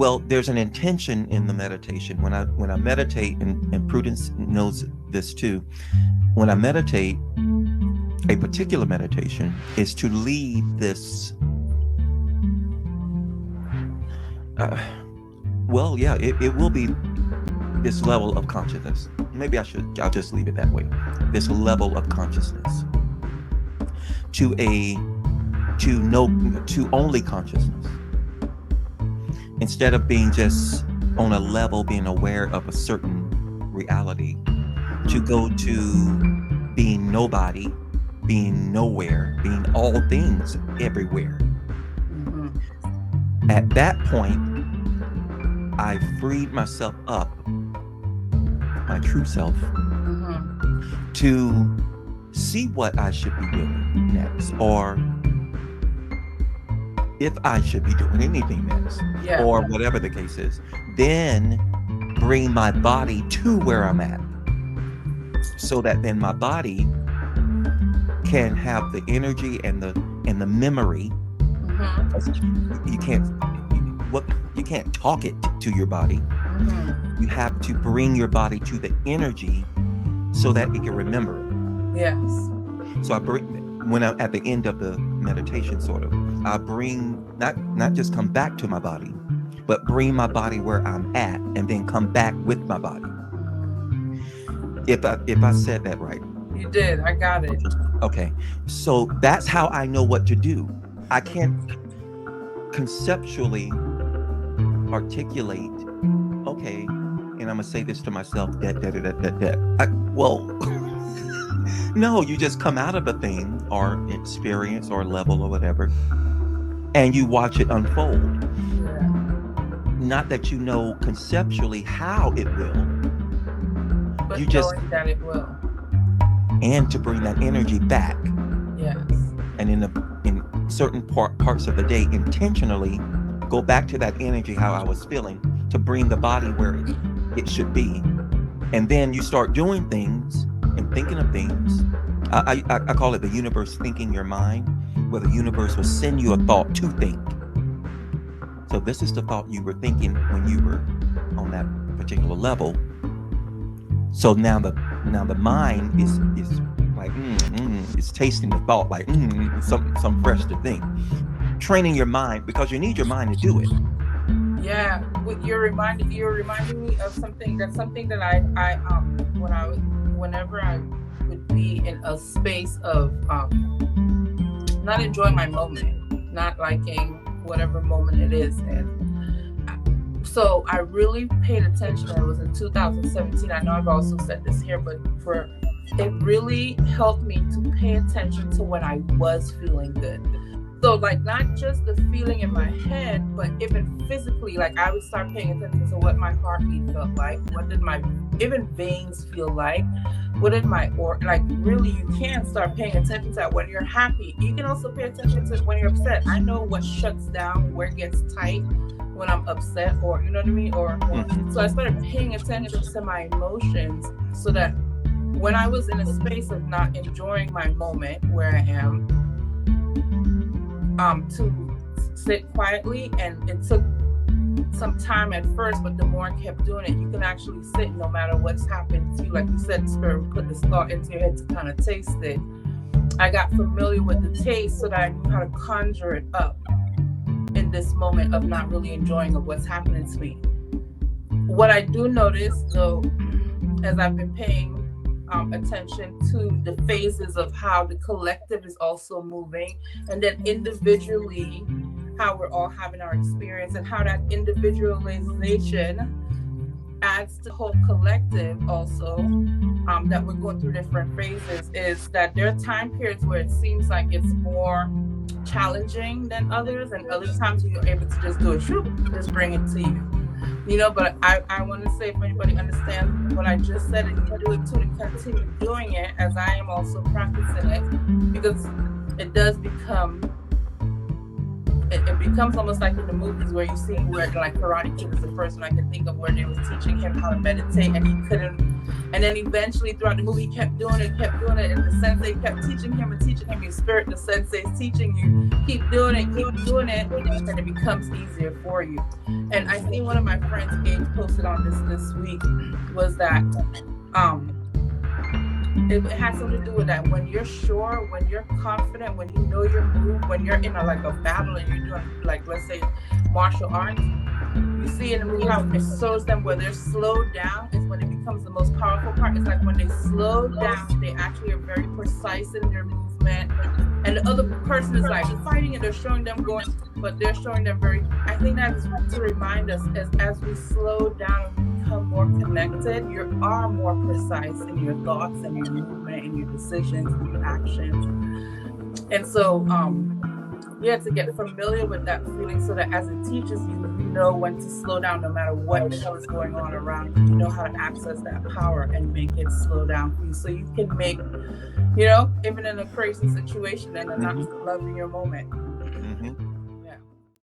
Well, there's an intention in the meditation. When I meditate, and Prudence knows this too, when I meditate, a particular meditation is to leave this it will be this level of consciousness. Maybe I'll just leave it that way. This level of consciousness to only consciousness, instead of being just on a level, being aware of a certain reality, to go to being nobody, being nowhere, being all things everywhere. Mm-hmm. At that point, I freed myself up, my true self, mm-hmm. to see what I should be doing next, or if I should be doing anything next, or whatever the case is. Then bring my body to where I'm at, so that then my body can have the energy and the memory. Mm-hmm. You can't talk it to your body. Mm-hmm. You have to bring your body to the energy so that it can remember it. Yes. So when I'm at the end of the meditation, sort of, I bring not just come back to my body, but bring my body where I'm at, and then come back with my body. If I said that right. You did. I got it. Okay. So that's how I know what to do. I can't conceptually articulate, okay, and I'm gonna say this to myself, well, no, you just come out of a thing or experience or level or whatever, and you watch it unfold. Yeah. Not that you know conceptually how it will, but you just knowing that it will, and to bring that energy back. Yes. And in certain parts of the day, intentionally go back to that energy, how I was feeling, to bring the body where it should be. And then you start doing things and thinking of things. I call it the universe thinking your mind, where the universe will send you a thought to think. So this is the thought you were thinking when you were on that particular level. So now the mind is like it's tasting the thought, like some fresh to think. Training your mind, because you need your mind to do it. Yeah, you're reminding me of something that I whenever I would be in a space of not enjoying my moment, not liking whatever moment it is, and so I really paid attention. It was in 2017. I know I've also said this here, but it really helped me to pay attention to when I was feeling good. So like not just the feeling in my head, but even physically, like I would start paying attention to what my heartbeat felt like, what did my even veins feel like, what did really you can start paying attention to that when you're happy. You can also pay attention to when you're upset. I know what shuts down, where it gets tight when I'm upset, or you know what I mean? Or so I started paying attention to my emotions, so that when I was in a space of not enjoying my moment where I am, to sit quietly, and it took some time at first, but the more I kept doing it, you can actually sit no matter what's happened to you. Like you said, Spirit put this thought into your head to kind of taste it. I got familiar with the taste so that I knew how to conjure it up in this moment of not really enjoying of what's happening to me. What I do notice, though, as I've been paying attention to the phases of how the collective is also moving, and then individually how we're all having our experience, and how that individualization adds to the whole collective also, that we're going through different phases, is that there are time periods where it seems like it's more challenging than others, and other times you're able to just do it, just bring it to you. You know, but I want to say, if anybody understands what I just said, and you do it too, to continue doing it, as I am also practicing it, because it does become it becomes almost like in the movies where you see where like Karate Kid is the first one I can think of where they was teaching him how to meditate and he couldn't, and then eventually throughout the movie he kept doing it, and the sensei kept teaching him your spirit, the sensei's teaching you, keep doing it, and it becomes easier for you. And I see one of my friends, Gage, posted on this week was that it has something to do with that. When you're sure, when you're confident, when you know your move, when you're in a battle and you're doing, like, let's say martial arts, you see in the movie how it shows them where they're slowed down is when it becomes the most powerful part. It's like when they slow down, they actually are very precise in their movement. And the other person is like fighting and they're showing them going, but they're showing them very, I think that's to remind us as we slow down and become more connected, you are more precise in your thoughts and your movement and your decisions and your actions. And so, to get familiar with that feeling so that as it teaches you, you know when to slow down no matter what the hell is going on around you. You know how to access that power and make it slow down for you so you can make, even in a crazy situation and not loving your moment,